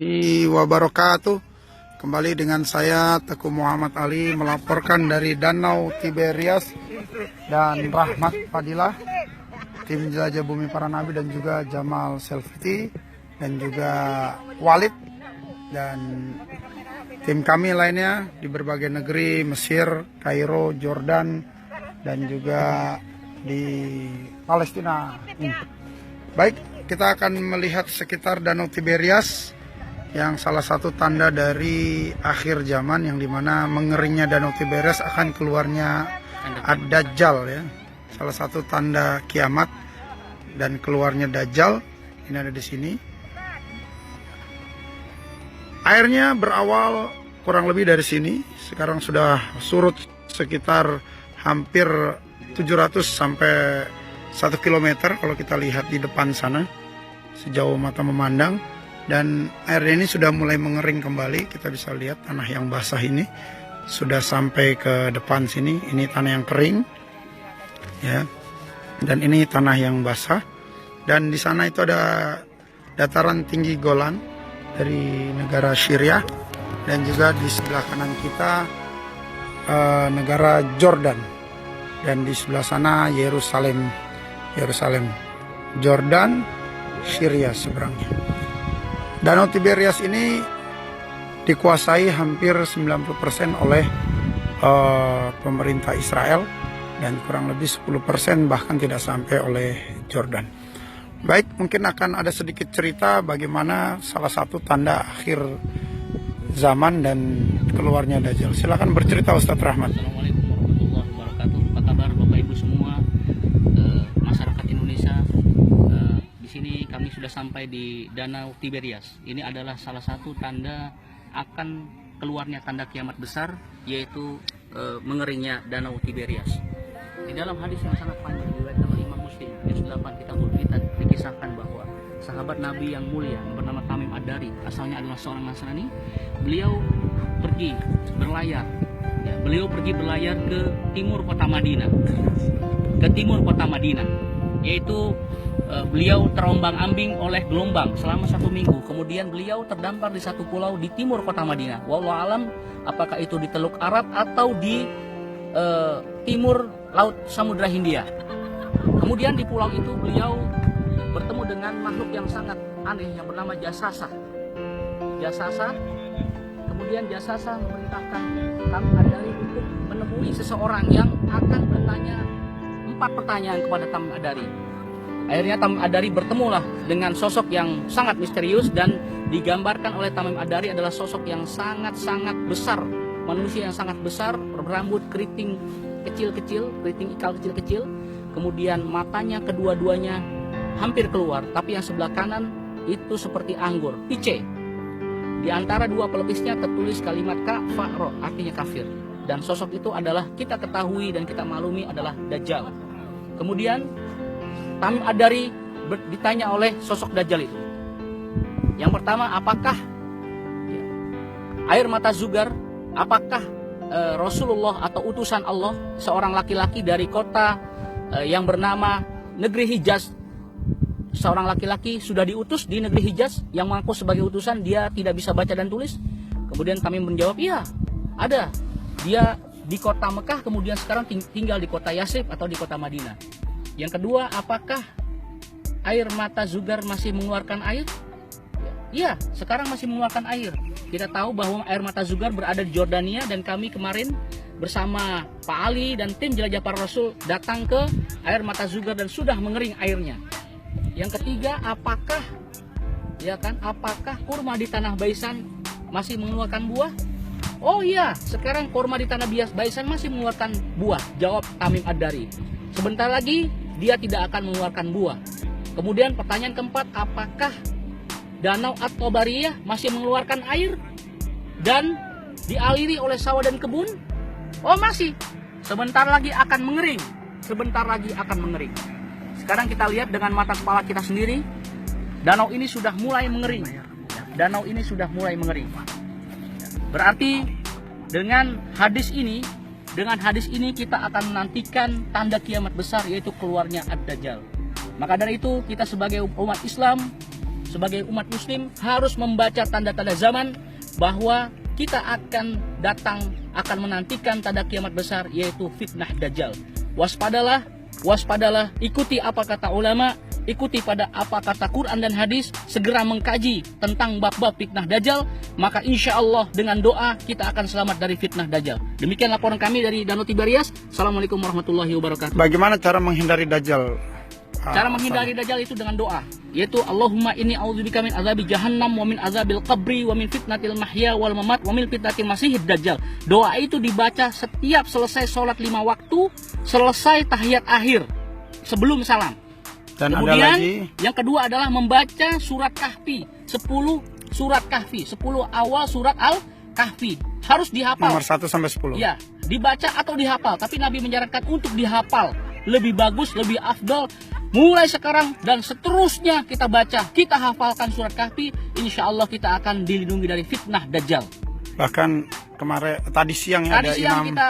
Wabarakatuh. Kembali dengan saya Teguh Muhammad Ali melaporkan dari Danau Tiberias dan Rahmat Fadilah, tim Jelajah Bumi Para Nabi, dan juga Jamal Selfie dan juga Walid dan tim kami lainnya di berbagai negeri, Mesir, Kairo, Jordan, dan juga di Palestina. Baik, kita akan melihat sekitar Danau Tiberias yang salah satu tanda dari akhir zaman, yang dimana mengeringnya Danau Tiberias akan keluarnya Ad-Dajjal, ya. Salah satu tanda kiamat dan keluarnya Dajjal ini ada di sini. Airnya berawal kurang lebih dari sini, sekarang sudah surut sekitar hampir 700 sampai 1 km kalau kita lihat di depan sana sejauh mata memandang. Dan air ini sudah mulai mengering kembali. Kita bisa lihat tanah yang basah ini sudah sampai ke depan sini. Ini tanah yang kering, ya. Dan ini tanah yang basah. Dan di sana itu ada dataran tinggi Golan dari negara Syria. Dan juga di sebelah kanan kita negara Jordan. Dan di sebelah sana Yerusalem, Jordan, Syria seberangnya. Danau Tiberias ini dikuasai hampir 90% oleh pemerintah Israel dan kurang lebih 10% bahkan tidak sampai oleh Jordan. Baik, mungkin akan ada sedikit cerita bagaimana salah satu tanda akhir zaman dan keluarnya Dajjal. Silakan bercerita Ustadz Rahmat. Assalamualaikum warahmatullahi wabarakatuh. Apa kabar Bapak Ibu semua, masyarakat Indonesia? Di sini kami sudah sampai di Danau Tiberias. Ini adalah salah satu tanda akan keluarnya tanda kiamat besar, yaitu mengeringnya Danau Tiberias. Di dalam hadis yang sangat panjang diriwayatkan oleh Imam Muslim, hadis 8 Kitabul Fitan, dikisahkan bahwa sahabat Nabi yang mulia yang bernama Tamim Ad-Dari, asalnya adalah seorang Nasrani. Beliau pergi berlayar, ya, beliau pergi berlayar ke timur kota Madinah, yaitu beliau terombang-ambing oleh gelombang selama 1 minggu. Kemudian beliau terdampar di satu pulau di timur kota Madinah. Wallahu alam apakah itu di Teluk Arab atau di timur Laut Samudra Hindia. Kemudian di pulau itu beliau bertemu dengan makhluk yang sangat aneh yang bernama Jasasa. Kemudian Jasasa memerintahkan Tamim Ad-Dari untuk menemui seseorang yang akan bertanya 4 pertanyaan kepada Tamim Ad-Dari. Akhirnya Tamim Ad-Dari bertemulah dengan sosok yang sangat misterius, dan digambarkan oleh Tamim Ad-Dari adalah sosok yang sangat-sangat besar, manusia yang sangat besar, berambut keriting kecil-kecil, keriting ikal kecil-kecil, kemudian matanya kedua-duanya hampir keluar, tapi yang sebelah kanan itu seperti anggur, pice. Di antara 2 pelepisnya tertulis kalimat kafaro, artinya kafir. Dan sosok itu adalah kita ketahui dan kita maklumi adalah Dajjal. Kemudian Tamim Ad-Dari ditanya oleh sosok Dajjal itu. Yang pertama, apakah air mata Zugar, apakah Rasulullah atau utusan Allah, seorang laki-laki dari kota yang bernama negeri Hijaz, seorang laki-laki sudah diutus di negeri Hijaz yang mengaku sebagai utusan, dia tidak bisa baca dan tulis? Kemudian Tamim menjawab, iya, ada. Dia di kota Mekah, kemudian sekarang tinggal di kota Yasrib atau di kota Madinah. Yang kedua, apakah air mata Zugar masih mengeluarkan air? Iya, sekarang masih mengeluarkan air. Kita tahu bahwa air mata Zugar berada di Jordania, dan kami kemarin bersama Pak Ali dan tim Jelajah Para Rasul datang ke air mata Zugar dan sudah mengering airnya. Yang ketiga, apakah kurma di tanah Baisan masih mengeluarkan buah? Oh iya, sekarang kurma di tanah Baisan masih mengeluarkan buah, jawab Tamim Ad-Dari. Sebentar lagi dia tidak akan mengeluarkan buah. Kemudian pertanyaan keempat, apakah Danau At-Tabariyah masih mengeluarkan air dan dialiri oleh sawah dan kebun? Oh masih. Sebentar lagi akan mengering. Sekarang kita lihat dengan mata kepala kita sendiri, danau ini sudah mulai mengering. Berarti dengan hadis ini kita akan menantikan tanda kiamat besar, yaitu keluarnya Ad-Dajjal. Maka dari itu kita sebagai umat Islam sebagai umat muslim harus membaca tanda-tanda zaman bahwa kita akan menantikan tanda kiamat besar, yaitu fitnah dajjal. Waspadalah, ikuti apa kata ulama, ikuti pada apa kata Quran dan hadis, segera mengkaji tentang bab-bab fitnah dajjal, maka insya Allah dengan doa kita akan selamat dari fitnah dajjal. Demikian laporan kami dari Danau Tiberias. Assalamualaikum warahmatullahi wabarakatuh. Bagaimana cara menghindari dajjal? Cara menghindari dajjal itu dengan doa, yaitu Allahumma inni a'udzubika min azabi jahannam wa min azabil qabri wa min fitnatil mahya wal mamat wa min fitnatil masihid dajjal. Doa itu dibaca setiap selesai sholat 5 waktu, selesai tahiyat akhir sebelum salam. Dan kemudian ada lagi, yang kedua adalah membaca surat Kahfi, 10 surat Kahfi, 10 awal surat Al-Kahfi. Harus dihafal. nomor 1 sampai 10. Ya, dibaca atau dihafal, tapi Nabi menyarankan untuk dihafal. Lebih bagus, lebih afdol. Mulai sekarang dan seterusnya kita baca, kita hafalkan surat Kahfi, insya Allah kita akan dilindungi dari fitnah dajjal. Bahkan tadi siang ada siang imam kita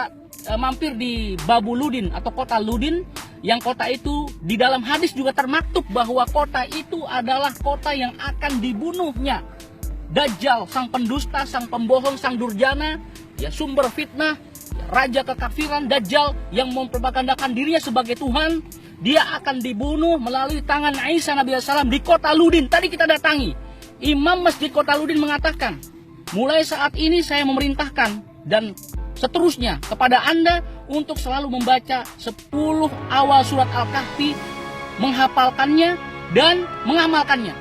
mampir di Babuludin atau kota Ludin, yang kota itu di dalam hadis juga termaktub bahwa kota itu adalah kota yang akan dibunuhnya Dajjal, sang pendusta, sang pembohong, sang durjana, ya sumber fitnah, raja kekafiran Dajjal yang memperbakandakan dirinya sebagai Tuhan. Dia akan dibunuh melalui tangan Isa Nabi SAW di kota Ludin. Tadi kita datangi. Imam Masjid Kota Ludin mengatakan, mulai saat ini saya memerintahkan dan seterusnya kepada Anda untuk selalu membaca 10 awal surat Al-Kahfi, menghafalkannya dan mengamalkannya.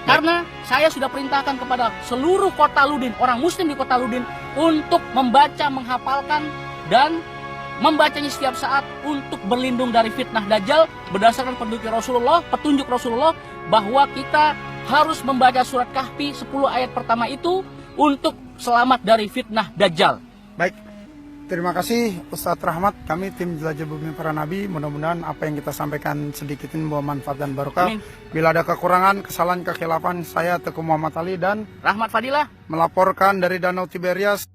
Karena saya sudah perintahkan kepada seluruh kota Ludin, orang muslim di kota Ludin, untuk membaca, menghafalkan dan membacanya setiap saat untuk berlindung dari fitnah dajjal berdasarkan petunjuk Rasulullah bahwa kita harus membaca surat Kahfi 10 ayat pertama itu untuk selamat dari fitnah dajjal. Baik, terima kasih Ustadz Rahmat. Kami tim Jelajah Bumi Para Nabi, mudah-mudahan apa yang kita sampaikan sedikit ini membawa manfaat dan barokah. Amin. Bila ada kekurangan, kesalahan, kekhilafan, saya Teguh Muhammad Ali dan Rahmat Fadilah melaporkan dari Danau Tiberias.